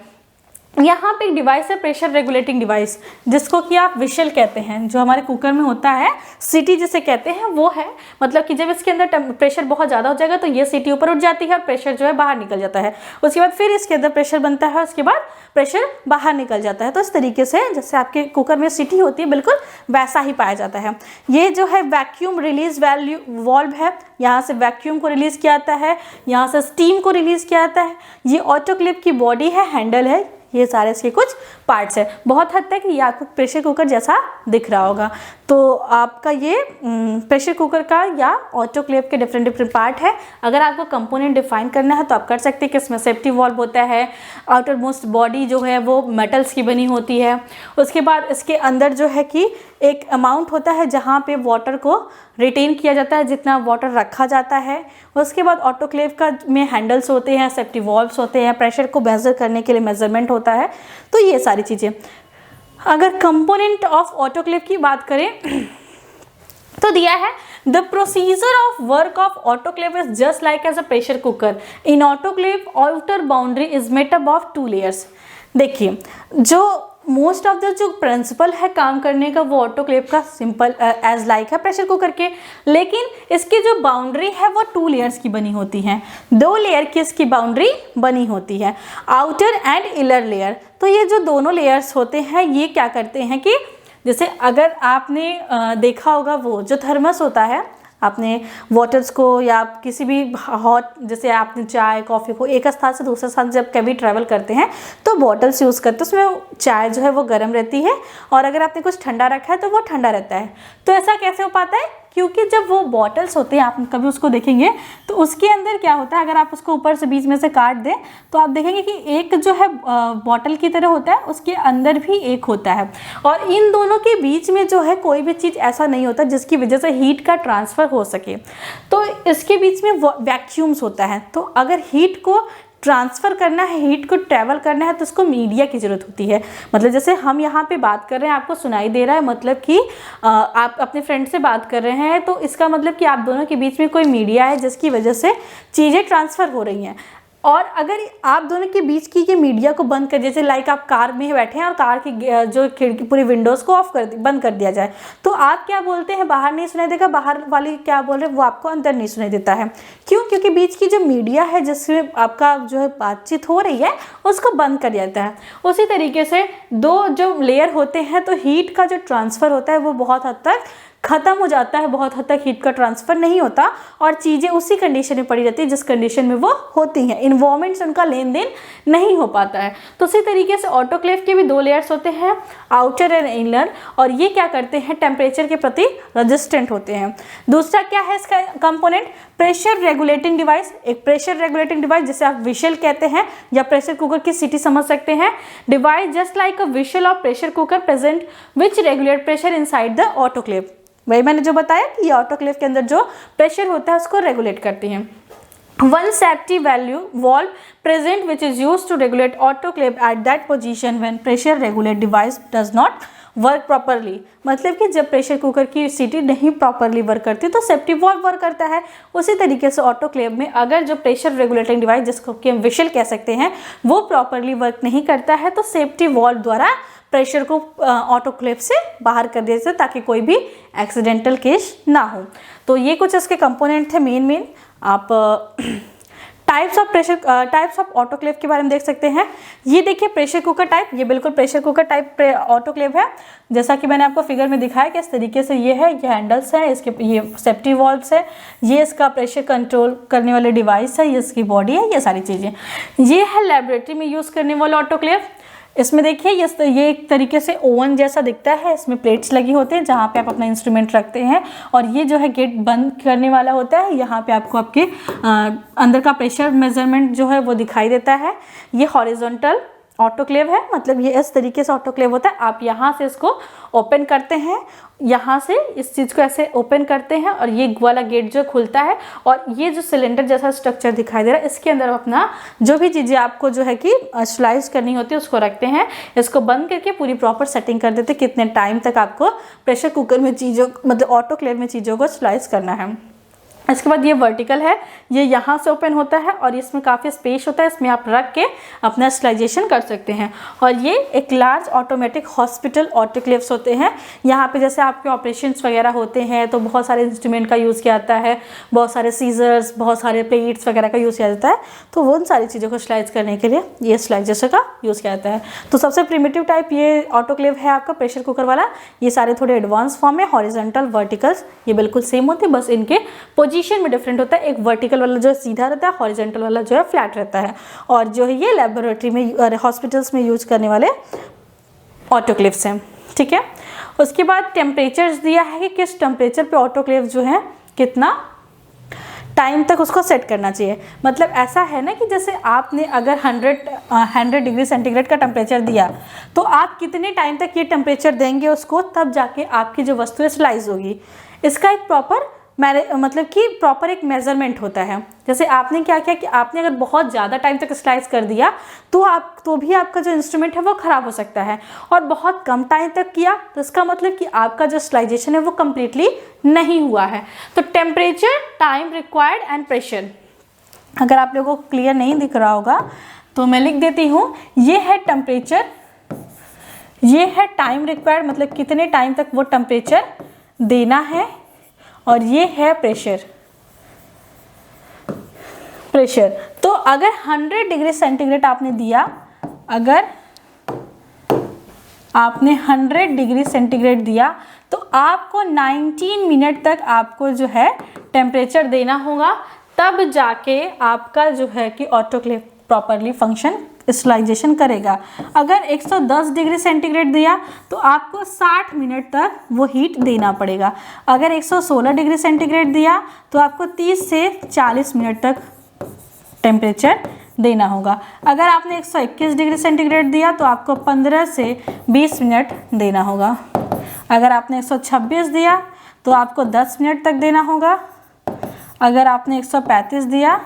यहाँ पे एक डिवाइस है, प्रेशर रेगुलेटिंग डिवाइस, जिसको कि आप विशल कहते हैं, जो हमारे कुकर में होता है, सीटी जिसे कहते हैं वो है। मतलब कि जब इसके अंदर प्रेशर बहुत ज़्यादा हो जाएगा तो ये सीटी ऊपर उठ जाती है और प्रेशर जो है बाहर निकल जाता है। उसके बाद फिर इसके अंदर प्रेशर बनता है, उसके बाद प्रेशर बाहर निकल जाता है। तो इस तरीके से जैसे आपके कुकर में सीटी होती है बिल्कुल वैसा ही पाया जाता है। ये जो है वैक्यूम रिलीज वॉल्व है, यहाँ से वैक्यूम को रिलीज़ किया जाता है, यहाँ से स्टीम को रिलीज़ किया जाता है। ये ऑटोक्लेव की बॉडी है, हैंडल है, ये सारे इसके कुछ पार्ट्स है। बहुत हद तक ये आपको प्रेशर कुकर जैसा दिख रहा होगा। तो आपका ये प्रेशर कुकर का या ऑटोक्लेव के डिफरेंट पार्ट है। अगर आपको कंपोनेंट डिफाइन करना है तो आप कर सकते हैं कि इसमें सेफ्टी वॉल्व होता है, आउटर मोस्ट बॉडी जो है वो मेटल्स की बनी होती है। उसके बाद इसके अंदर जो है कि एक अमाउंट होता है जहाँ पे वाटर को रिटेन किया जाता है, जितना वाटर रखा जाता है। उसके बाद ऑटोक्लेव का में हैंडल्स होते हैं, सेफ्टी वॉल्व्स होते हैं, प्रेशर को मेज़र करने के लिए मेजरमेंट होता है। तो ये सारी चीज़ें। अगर कंपोनेंट ऑफ ऑटोक्लेव की बात करें तो दिया है the procedure of work of autoclave is just like as a pressure cooker. In autoclave outer boundary is made up of 2 layers. देखिए, जो मोस्ट ऑफ द जो प्रिंसिपल है काम करने का वो ऑटोक्लेव का सिंपल एज लाइक है प्रेशर कुकर के, लेकिन इसकी जो बाउंड्री है वो 2 लेयर्स की बनी होती हैं। 2 लेयर की इसकी बाउंड्री बनी होती है, आउटर एंड इनर लेयर। तो ये जो दोनों लेयर्स होते हैं ये क्या करते हैं कि जैसे अगर आपने देखा होगा वो जो थर्मस होता है, आपने वाटर्स को या किसी भी हॉट, जैसे आपने चाय कॉफ़ी को एक स्थान से दूसरे स्थान जब कभी ट्रैवल करते हैं तो बॉटल्स यूज़ करते हैं, उसमें चाय जो है वो गर्म रहती है और अगर आपने कुछ ठंडा रखा है तो वो ठंडा रहता है। तो ऐसा कैसे हो पाता है? क्योंकि जब वो बॉटल्स होते हैं, आप कभी उसको देखेंगे तो उसके अंदर क्या होता है, अगर आप उसको ऊपर से बीच में से काट दें तो आप देखेंगे कि एक जो है बॉटल की तरह होता है, उसके अंदर भी एक होता है और इन दोनों के बीच में जो है कोई भी चीज़ ऐसा नहीं होता जिसकी वजह से हीट का ट्रांसफ़र हो सके। तो इसके बीच में वैक्यूम्स होता है। तो अगर हीट को ट्रांसफ़र करना है, हीट को ट्रैवल करना है तो उसको मीडिया की ज़रूरत होती है। मतलब जैसे हम यहाँ पे बात कर रहे हैं, आपको सुनाई दे रहा है, मतलब कि आप अपने फ्रेंड से बात कर रहे हैं, तो इसका मतलब कि आप दोनों के बीच में कोई मीडिया है जिसकी वजह से चीज़ें ट्रांसफ़र हो रही हैं। और अगर आप दोनों के बीच की ये मीडिया को बंद कर, जैसे लाइक आप कार में बैठे हैं और कार की जो खिड़की पूरी विंडोज़ को बंद कर दिया जाए, तो आप क्या बोलते हैं बाहर नहीं सुनाई देगा, बाहर वाली क्या बोल रहे हैं वो आपको अंदर नहीं सुनाई देता है। क्यों? क्योंकि बीच की जो मीडिया है जिसमें आपका जो है बातचीत हो रही है उसको बंद कर जाता है। उसी तरीके से 2 जो लेयर होते हैं तो हीट का जो ट्रांसफ़र होता है वो बहुत हद तक ख़त्म हो जाता है, बहुत हद तक हीट का ट्रांसफ़र नहीं होता और चीज़ें उसी कंडीशन में पड़ी रहती है जिस कंडीशन में वो होती हैं। इन्वायरमेंट से उनका लेन देन नहीं हो पाता है। तो उसी तरीके से ऑटोक्लेव के भी 2 लेयर्स होते हैं, आउटर एंड इनर, और ये क्या करते हैं, टेम्परेचर के प्रति रेजिस्टेंट होते हैं। दूसरा क्या है इसका कंपोनेंट, प्रेशर रेगुलेटिंग डिवाइस। एक प्रेशर रेगुलेटिंग डिवाइस जिसे आप विशल कहते हैं या प्रेशर कुकर की सीटी समझ सकते हैं। Device just like a we shall of pressure cooker present which regulate pressure inside the autoclave. वही मैंने जो बताया कि ये ऑटोक्लेव के अंदर जो प्रेशर होता है उसको रेगुलेट करती हैं। One safety valve present which is used to regulate autoclave at that position when pressure regulate device does not work properly. मतलब कि जब प्रेशर कुकर की सीटी नहीं प्रॉपरली वर्क करती तो सेफ्टी वॉल्व वर्क करता है। उसी तरीके से ऑटोक्लेव में अगर जो प्रेशर रेगुलेटिंग डिवाइस जिसको कि हम विशल कह सकते हैं वो प्रॉपरली वर्क नहीं करता है तो सेफ्टी वॉल्व द्वारा प्रेशर को ऑटोक्लेव से बाहर कर दिया जाए ताकि कोई भी एक्सीडेंटल केस ना हो। तो ये कुछ इसके कंपोनेंट थे मेन। आप टाइप्स ऑफ ऑटोक्लेव के बारे में देख सकते हैं। ये देखिए प्रेशर कुकर टाइप, ये बिल्कुल प्रेशर कुकर टाइप ऑटोक्लेव है, जैसा कि मैंने आपको फिगर में दिखाया कि इस तरीके से ये है, ये हैंडल्स है, इसके ये सेफ्टी वॉल्व्स है, ये इसका प्रेशर कंट्रोल करने वाले डिवाइस है, ये इसकी बॉडी है, ये सारी चीज़ें। ये है लेबोरेटरी में यूज़ करने वाला ऑटोक्लेव। इसमें देखिए ये एक तरीके से ओवन जैसा दिखता है, इसमें प्लेट्स लगी होती हैं जहाँ पे आप अपना इंस्ट्रूमेंट रखते हैं और ये जो है गेट बंद करने वाला होता है। यहाँ पे आपको आपके अंदर का प्रेशर मेजरमेंट जो है वो दिखाई देता है। ये हॉरिजॉन्टल ऑटोक्लेव है, मतलब ये इस तरीके से ऑटोक्लेव होता है। आप यहाँ से इसको ओपन करते हैं, यहाँ से इस चीज़ को ऐसे ओपन करते हैं और ये वाला गेट जो खुलता है और ये जो सिलेंडर जैसा स्ट्रक्चर दिखाई दे रहा है इसके अंदर अपना जो भी चीज़ें आपको जो है कि स्लाइस करनी होती है उसको रखते हैं। इसको बंद करके पूरी प्रॉपर सेटिंग कर देते हैं कितने टाइम तक आपको प्रेशर कुकर में चीज़ों मतलब ऑटोक्लेव में चीज़ों को स्लाइस करना है। इसके बाद ये वर्टिकल है, ये यहाँ से ओपन होता है और इसमें काफ़ी स्पेस होता है, इसमें आप रख के अपना स्टरलाइजेशन कर सकते हैं। और ये एक लार्ज ऑटोमेटिक हॉस्पिटल ऑटोक्लेव्स होते हैं। यहाँ पे जैसे आपके ऑपरेशंस वगैरह होते हैं तो बहुत सारे इंस्ट्रूमेंट का यूज़ किया जाता है, बहुत सारे सीजर्स, बहुत सारे प्लेट्स वगैरह का यूज़ किया जाता है, तो वो उन सारी चीज़ों को स्लाइज करने के लिए ये स्टरलाइजेशन का यूज़ किया जाता है। तो सबसे प्रिमिटिव टाइप ये ऑटोक्लेव है आपका प्रेशर कुकर वाला। ये सारे थोड़े एडवांस फॉर्म है, हॉरिजॉन्टल, वर्टिकल्स ये बिल्कुल सेम होते हैं, बस इनके पोजीशन में डिफरेंट होता है। एक वर्टिकल वाला जो है सीधा रहता है, हॉरिजॉन्टल वाला जो है फ्लैट रहता है। और जो है ये लेबोरेटरी में हॉस्पिटल्स में यूज करने वाले ऑटोक्लेव्स हैं, ठीक है। उसके बाद टेम्परेचर्स दिया है कि किस टेम्परेचर पे ऑटोक्लेव जो है कितना टाइम तक उसको सेट करना चाहिए। मतलब ऐसा है ना कि जैसे आपने अगर 100 डिग्री सेंटीग्रेड का टेम्परेचर दिया तो आप कितने टाइम तक ये टेम्परेचर देंगे उसको, तब जाके आपकी जो वस्तु है स्लाइस होगी। इसका एक प्रॉपर एक मेजरमेंट होता है। जैसे आपने क्या किया कि आपने अगर बहुत ज़्यादा टाइम तक स्लाइस कर दिया तो भी आपका जो इंस्ट्रूमेंट है वो ख़राब हो सकता है, और बहुत कम टाइम तक किया तो इसका मतलब कि आपका जो स्लाइजेशन है वो कम्प्लीटली नहीं हुआ है। तो temperature, time required and pressure, अगर आप लोगों को क्लियर नहीं दिख रहा होगा तो मैं लिख देती हूँ। ये है टेम्परेचर, ये है टाइम रिक्वायर्ड, मतलब कितने टाइम तक वो टेम्परेचर देना है, और ये है प्रेशर। तो अगर 100 डिग्री सेंटीग्रेड आपने दिया, अगर आपने 100 डिग्री सेंटीग्रेड दिया तो आपको 19 मिनट तक आपको जो है टेम्परेचर देना होगा, तब जाके आपका जो है कि ऑटोक्लेव प्रॉपरली फंक्शन स्टरलाइजेशन करेगा। अगर 110 डिग्री सेंटीग्रेड दिया तो आपको 60 मिनट तक वो हीट देना पड़ेगा। अगर 116 डिग्री सेंटीग्रेड दिया तो आपको 30 से 40 मिनट तक टेम्परेचर देना होगा। अगर आपने 121 डिग्री सेंटीग्रेड दिया तो आपको 15 से 20 मिनट देना होगा। अगर आपने 126 दिया तो आपको 10 मिनट तक देना होगा। अगर आपने 135 दिया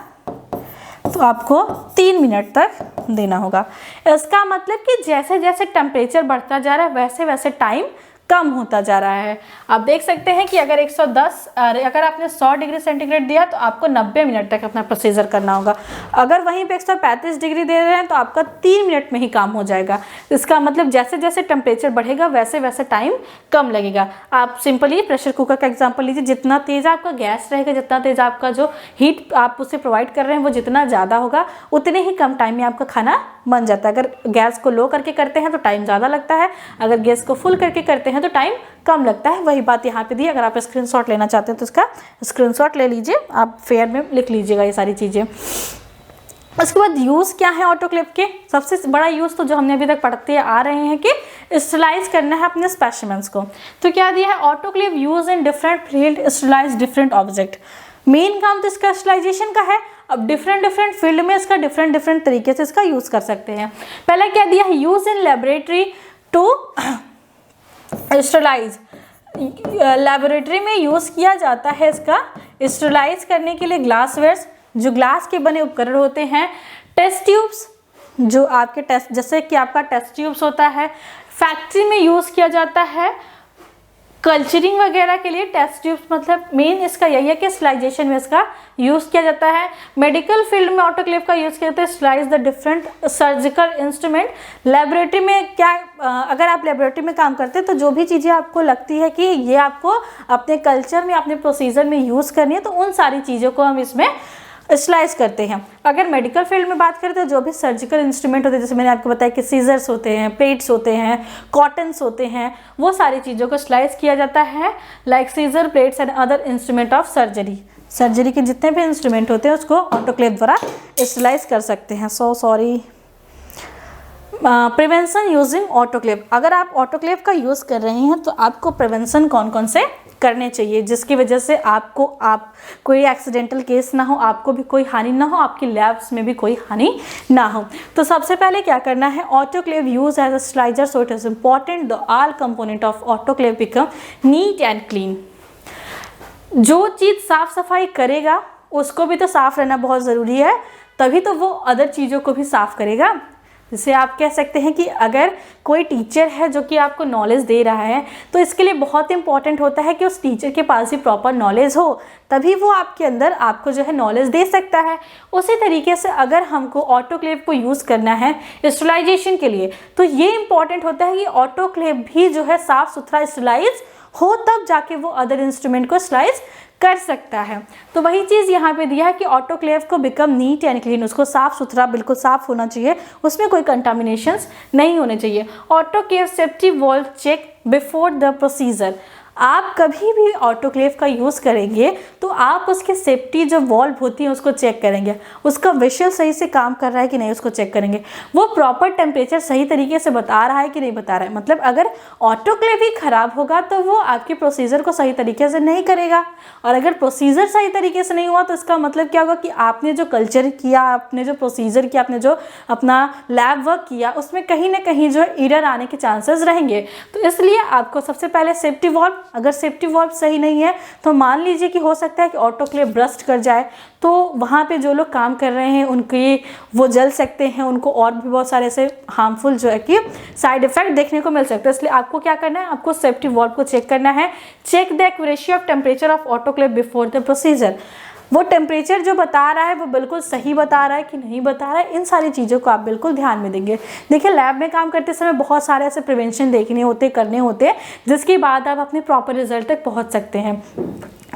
तो आपको 3 मिनट तक देना होगा। इसका मतलब कि जैसे जैसे टेम्परेचर बढ़ता जा रहा है वैसे वैसे टाइम कम होता जा रहा है। आप देख सकते हैं कि अगर अगर आपने 100 डिग्री सेंटीग्रेड दिया तो आपको 90 मिनट तक अपना प्रोसीजर करना होगा। अगर वहीं पे 135 डिग्री दे रहे हैं तो आपका 3 मिनट में ही काम हो जाएगा। इसका मतलब जैसे जैसे टेम्परेचर बढ़ेगा वैसे वैसे टाइम कम लगेगा। आप सिंपली प्रेशर कुकर का एग्जाम्पल लीजिए, जितना तेज़ आपका गैस रहेगा, जितना तेज़ आपका जो हीट आप उसे प्रोवाइड कर रहे हैं वो जितना ज़्यादा होगा, उतने ही कम टाइम में आपका खाना बन जाता है। अगर गैस को लो करके करते हैं तो टाइम ज़्यादा लगता है, अगर गैस को फुल करके करते हैं तो टाइम कम लगता है। वही बात यहाँ पे दी। अगर आप स्क्रीनशॉट लेना चाहते हैं तो इसका स्क्रीनशॉट ले लीजिए, आप फेयर में लिख लीजिएगा ये सारी चीज़ें। उसके बाद यूज़ क्या है ऑटोक्लेव के? सबसे बड़ा यूज़ तो जो हमने अभी तक पढ़ते आ रहे हैं कि स्टरलाइज करना है अपने स्पेसिमेंस को। तो क्या दिया है? Autoclave use in different field sterilise different object. Main काम तो इसका स्टरलाइजेशन का है। अब डिफरेंट फील्ड में इसका डिफरेंट तरीके से इसका यूज़ कर सकते हैं। पहले क्या दिया है? Use in laboratory to sterilise. Laboratory में यूज़ किया जाता है इसका स्टरलाइज करने के लिए ग्लासवेयर्स, जो ग्लास के बने उपकरण होते हैं, टेस्ट ट्यूब्स, जो आपके टेस्ट जैसे कि आपका टेस्ट ट्यूब्स होता है। फैक्ट्री में यूज़ किया जाता है कल्चरिंग वगैरह के लिए टेस्ट ट्यूब्स, मतलब मेन इसका यही है कि स्टरलाइजेशन में इसका यूज़ किया जाता है। मेडिकल फील्ड में ऑटोक्लेव का यूज़ किया जाता है sterilise the different surgical instrument. Laboratory में क्या, अगर आप लेबोरेटरी में काम करते हैं तो जो भी चीज़ें आपको लगती है कि ये आपको अपने कल्चर में, अपने प्रोसीजर में यूज़ करनी है, तो उन सारी चीज़ों को हम इसमें स्लाइस करते हैं। अगर मेडिकल फील्ड में बात करें तो जो भी सर्जिकल इंस्ट्रूमेंट होते हैं, जैसे मैंने आपको बताया कि सीजर्स होते हैं, प्लेट्स होते हैं, कॉटन्स होते हैं, वो सारी चीज़ों को स्लाइस किया जाता है। Like scissor, plates and other instrument of surgery के जितने भी इंस्ट्रूमेंट होते हैं उसको ऑटोक्लेव द्वारा स्लाइस कर सकते हैं। Prevention using autoclave. अगर आप ऑटोक्लेव का यूज़ कर रहे हैं तो आपको प्रिवेंशन कौन कौन से करने चाहिए जिसकी वजह से आपको कोई एक्सीडेंटल केस ना हो, आपको भी कोई हानि ना हो, आपकी लैब्स में भी कोई हानि ना हो। तो सबसे पहले क्या करना है? Autoclave use as a steriliser, so it is important the all component of autoclave become neat and clean. जो चीज़ साफ सफाई करेगा उसको भी तो साफ रहना बहुत ज़रूरी है, तभी तो वो अदर चीज़ों को भी साफ करेगा। जैसे आप कह सकते हैं कि अगर कोई टीचर है जो कि आपको नॉलेज दे रहा है तो इसके लिए बहुत इंपॉर्टेंट होता है कि उस टीचर के पास भी प्रॉपर नॉलेज हो, तभी वो आपके अंदर आपको जो है नॉलेज दे सकता है। उसी तरीके से अगर हमको ऑटोक्लेव को यूज़ करना है स्टरलाइजेशन के लिए तो ये इंपॉर्टेंट होता है कि ऑटोक्लेव भी जो है साफ़ सुथरा स्टरलाइज हो, तब जाके वो अदर इंस्ट्रूमेंट को स्टरलाइज कर सकता है। तो वही चीज़ यहाँ पे दिया है कि ऑटोक्लेव को बिकम नीट एंड क्लीन, उसको साफ़ सुथरा बिल्कुल साफ़ होना चाहिए, उसमें कोई कंटामिनेशंस नहीं होने चाहिए। Autoclave safety valve check before the procedure. आप कभी भी ऑटोक्लेव का यूज़ करेंगे तो आप उसकी सेफ्टी जो वॉल्व होती है उसको चेक करेंगे, उसका विशल सही से काम कर रहा है कि नहीं उसको चेक करेंगे, वो प्रॉपर टेम्परेचर सही तरीके से बता रहा है कि नहीं बता रहा है। मतलब अगर ऑटोक्लेव ही ख़राब होगा तो वो आपके प्रोसीजर को सही तरीके से नहीं करेगा, और अगर प्रोसीजर सही तरीके से नहीं हुआ तो इसका मतलब क्या होगा कि आपने जो कल्चर किया, आपने जो प्रोसीजर किया, आपने जो अपना लैब वर्क किया उसमें कहीं ना कहीं जो एरर आने के चांसेस रहेंगे। तो इसलिए आपको सबसे पहले सेफ्टी वॉल्व, अगर सेफ्टी वॉल्व सही नहीं है तो मान लीजिए कि हो सकता है कि ऑटोक्लेव ब्रस्ट कर जाए, तो वहाँ पे जो लोग काम कर रहे हैं उनके वो जल सकते हैं, उनको और भी बहुत सारे ऐसे हार्मफुल जो है कि साइड इफेक्ट देखने को मिल सकता है। इसलिए आपको क्या करना है, आपको सेफ्टी वॉल्व को चेक करना है। Check the accuracy of temperature of autoclave before the procedure, वो टेम्परेचर जो बता रहा है वो बिल्कुल सही बता रहा है कि नहीं बता रहा है, इन सारी चीज़ों को आप बिल्कुल ध्यान में देंगे। देखिए लैब में काम करते समय बहुत सारे ऐसे प्रिवेंशन देखने होते, करने होते हैं, जिसके बाद आप अपने प्रॉपर रिजल्ट तक पहुंच सकते हैं।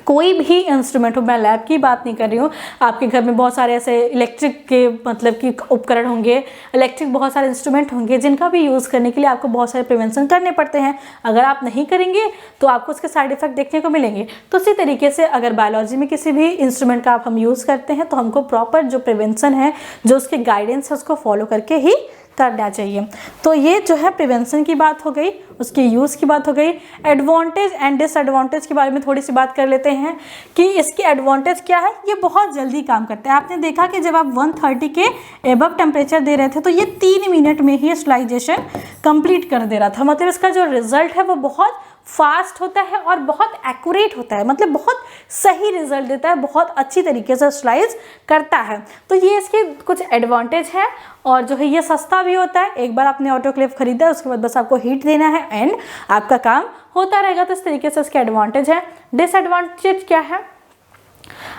कोई भी इंस्ट्रूमेंट हो, मैं लैब की बात नहीं कर रही हूँ, आपके घर में बहुत सारे ऐसे इलेक्ट्रिक के मतलब कि उपकरण होंगे, इलेक्ट्रिक बहुत सारे इंस्ट्रूमेंट होंगे जिनका भी यूज़ करने के लिए आपको बहुत सारे प्रिवेंशन करने पड़ते हैं। अगर आप नहीं करेंगे तो आपको उसके साइड इफेक्ट देखने को मिलेंगे। तो इसी तरीके से अगर बायोलॉजी में किसी भी इंस्ट्रूमेंट का हम यूज़ करते हैं तो हमको प्रॉपर जो प्रिवेंशन है, जो उसके गाइडेंस है, उसको फॉलो करके ही करना चाहिए। तो ये जो है प्रिवेंशन की बात हो गई, उसके यूज़ की बात हो गई। एडवांटेज एंड डिसएडवांटेज के बारे में थोड़ी सी बात कर लेते हैं कि इसकी एडवांटेज क्या है। ये बहुत जल्दी काम करता है। आपने देखा कि जब आप 130 के एबव टेम्परेचर दे रहे थे तो ये 3 मिनट में ही स्टरलाइजेशन कंप्लीट कर दे रहा था। मतलब इसका जो रिजल्ट है वो बहुत फास्ट होता है और बहुत एक्यूरेट होता है, मतलब बहुत सही रिजल्ट देता है, बहुत अच्छी तरीके से स्टरलाइज करता है। तो ये इसके कुछ एडवांटेज है, और जो है ये सस्ता भी होता है। एक बार आपने ऑटोक्लेव खरीदा है उसके बाद बस आपको हीट देना है एंड आपका काम होता रहेगा। तो इस तरीके से इसके एडवांटेज है। डिसएडवांटेज क्या है?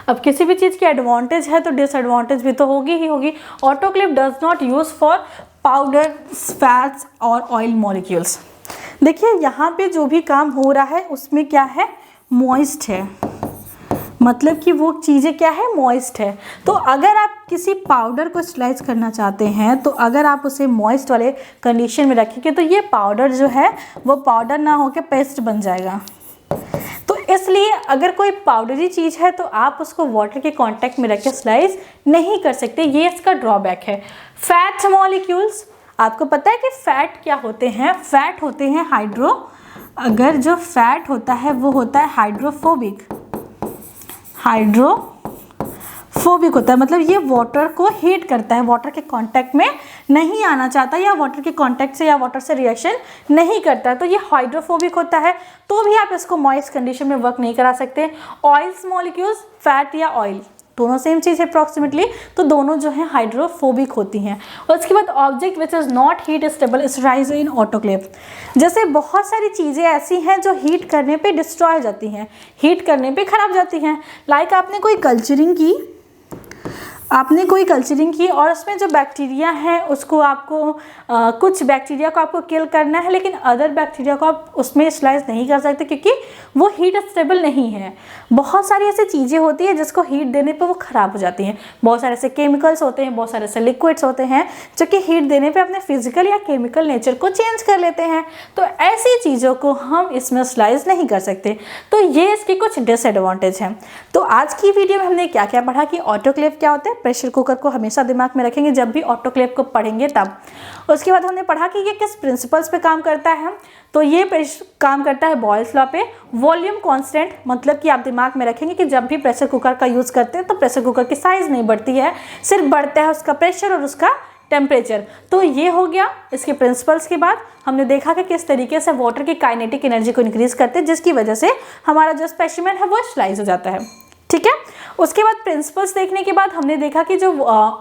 अब किसी भी चीज़ की एडवांटेज है तो डिसएडवांटेज भी तो होगी ही होगी। Autoclave does not use for powder, fats और ऑयल मॉलिक्यूल्स। देखिए यहाँ पे जो भी काम हो रहा है उसमें क्या है, मॉइस्ट है, मतलब कि वो चीज़ें क्या है, मॉइस्ट है। तो अगर आप किसी पाउडर को स्लाइस करना चाहते हैं तो अगर आप उसे मॉइस्ट वाले कंडीशन में रखेंगे तो ये पाउडर जो है वो पाउडर ना होकर पेस्ट बन जाएगा। तो इसलिए अगर कोई पाउडरी चीज़ है तो आप उसको वाटर के कांटेक्ट में रख के स्लाइस नहीं कर सकते, ये इसका ड्रॉबैक है। फैट मॉलिक्यूल्स, आपको पता है कि फैट क्या होते हैं? फैट होते हैं हाइड्रो, अगर जो फैट होता है वो होता है हाइड्रोफोबिक, हाइड्रोफोबिक होता है, मतलब ये वाटर को हीट करता है, वाटर के कांटेक्ट में नहीं आना चाहता या वाटर के कांटेक्ट से या वाटर से रिएक्शन नहीं करता है, तो ये हाइड्रोफोबिक होता है। तो भी आप इसको मॉइस्ट कंडीशन में वर्क नहीं करा सकते। ऑयल्स मॉलिक्यूल्स, फैट या ऑयल दोनों सेम चीज़ है अप्रॉक्सीमेटली, तो दोनों जो है हाइड्रोफोबिक होती हैं। और उसके बाद object which is not heat stable sterilise in autoclave, जैसे बहुत सारी चीज़ें ऐसी हैं जो हीट करने पे डिस्ट्रॉय हो जाती हैं, हीट करने पे खराब जाती हैं। लाइक आपने कोई कल्चरिंग की और उसमें जो बैक्टीरिया है उसको आपको कुछ बैक्टीरिया को आपको किल करना है, लेकिन अदर बैक्टीरिया को आप उसमें स्लाइस नहीं कर सकते क्योंकि वो हीट स्टेबल नहीं है। बहुत सारी ऐसी चीज़ें होती है जिसको हीट देने पे वो ख़राब हो जाती हैं। बहुत सारे ऐसे केमिकल्स होते हैं, बहुत सारे ऐसे लिक्विड्स होते हैं जो कि हीट देने पे अपने फिजिकल या केमिकल नेचर को चेंज कर लेते हैं। तो ऐसी चीज़ों को हम इसमें स्लाइस नहीं कर सकते। तो ये इसके कुछ डिसएडवांटेज हैं। तो आज की वीडियो में हमने क्या क्या पढ़ा कि ऑटोक्लेव क्या होता है। प्रेशर कुकर को हमेशा दिमाग में रखेंगे जब भी ऑटोक्लेव को पढ़ेंगे तब। उसके बाद हमने पढ़ा कि ये किस प्रिंसिपल्स पे काम करता है। तो ये काम करता है बॉयल्स लॉ पे। वॉल्यूम कांस्टेंट, मतलब कि आप दिमाग में रखेंगे कि जब भी प्रेशर कुकर का यूज़ करते हैं तो प्रेशर कुकर की साइज़ नहीं बढ़ती है, सिर्फ बढ़ता है उसका प्रेशर और उसका टेम्परेचर। तो ये हो गया इसके प्रिंसिपल्स। के बाद हमने देखा कि किस तरीके से वाटर की काइनेटिक एनर्जी को इंक्रीज करते हैं, जिसकी वजह से हमारा जो स्पेसिमेन है वो स्लाइस हो जाता है। ठीक है। उसके बाद प्रिंसिपल्स देखने के बाद हमने देखा कि जो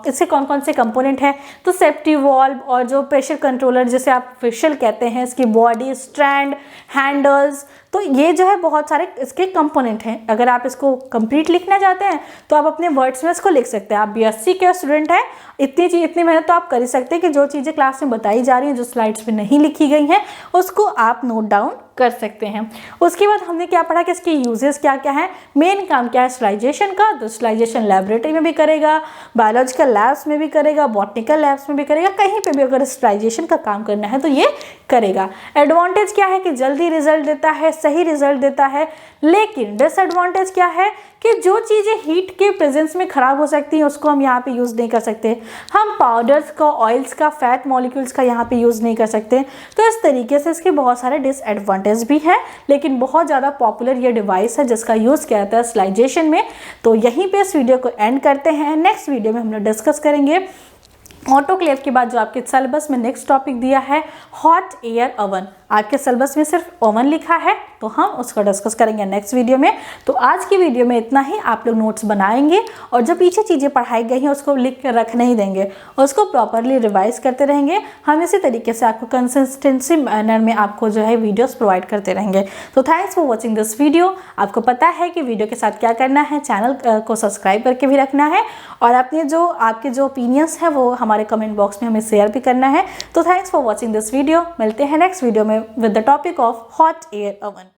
इससे कौन कौन से कंपोनेंट हैं। तो सेफ्टी वॉल्व और जो प्रेशर कंट्रोलर जिसे आप फिशल कहते हैं, इसकी बॉडी, स्ट्रैंड, हैंडल्स, तो ये जो है बहुत सारे इसके कंपोनेंट हैं। अगर आप इसको कंप्लीट लिखना चाहते हैं तो आप अपने वर्ड्स में इसको लिख सकते हैं। आप बीएससी के स्टूडेंट हैं, इतनी मेहनत तो आप कर ही सकते हैं कि जो चीज़ें क्लास में बताई जा रही हैं, जो स्लाइड्स पे नहीं लिखी गई हैं, उसको आप नोट डाउन कर सकते हैं। उसके बाद हमने क्या पढ़ा कि इसके यूजेस क्या क्या है, मेन काम क्या है स्टरलाइजेशन का। तो स्टरलाइजेशन लैबोरेटरी में भी करेगा, बायोलॉजिकल लैब्स में भी करेगा, बॉटनिकल लैब्स में भी करेगा, कहीं पे भी अगर स्टरलाइजेशन का काम करना है तो ये करेगा। एडवांटेज क्या है कि जल्दी रिजल्ट देता है, सही रिजल्ट देता है। लेकिन डिसएडवांटेज क्या है कि जो चीज़ें हीट के प्रेजेंस में ख़राब हो सकती हैं उसको हम यहाँ पे यूज़ नहीं कर सकते। हम पाउडर्स का, ऑयल्स का, फैट मॉलिक्यूल्स का यहाँ पे यूज़ नहीं कर सकते। तो इस तरीके से इसके बहुत सारे डिसएडवांटेज भी हैं, लेकिन बहुत ज़्यादा पॉपुलर ये डिवाइस है जिसका यूज़ किया जाता है स्टरलाइजेशन में। तो यहीं पे इस वीडियो को एंड करते हैं। नेक्स्ट वीडियो में हम लोग डिस्कस करेंगे ऑटोक्लेव के बाद जो आपके सिलेबस में नेक्स्ट टॉपिक दिया है हॉट एयर ओवन। आपके सिलेबस में सिर्फ ओवन लिखा है, तो हम उसको डिस्कस करेंगे नेक्स्ट वीडियो में। तो आज की वीडियो में इतना ही। आप लोग नोट्स बनाएंगे और जो पीछे चीज़ें पढ़ाई गई हैं उसको लिख कर रख नहीं देंगे, उसको प्रॉपरली रिवाइज करते रहेंगे। हम इसी तरीके से आपको कंसिस्टेंसी मैनर में आपको जो है वीडियोस प्रोवाइड करते रहेंगे। तो thanks for watching this video. आपको पता है कि वीडियो के साथ क्या करना है, चैनल को सब्सक्राइब करके भी रखना है और अपने जो आपके जो ओपिनियंस है वो हमारे कमेंट बॉक्स में हमें शेयर भी करना है। तो thanks for watching this video. मिलते हैं नेक्स्ट वीडियो में with the topic of hot air oven.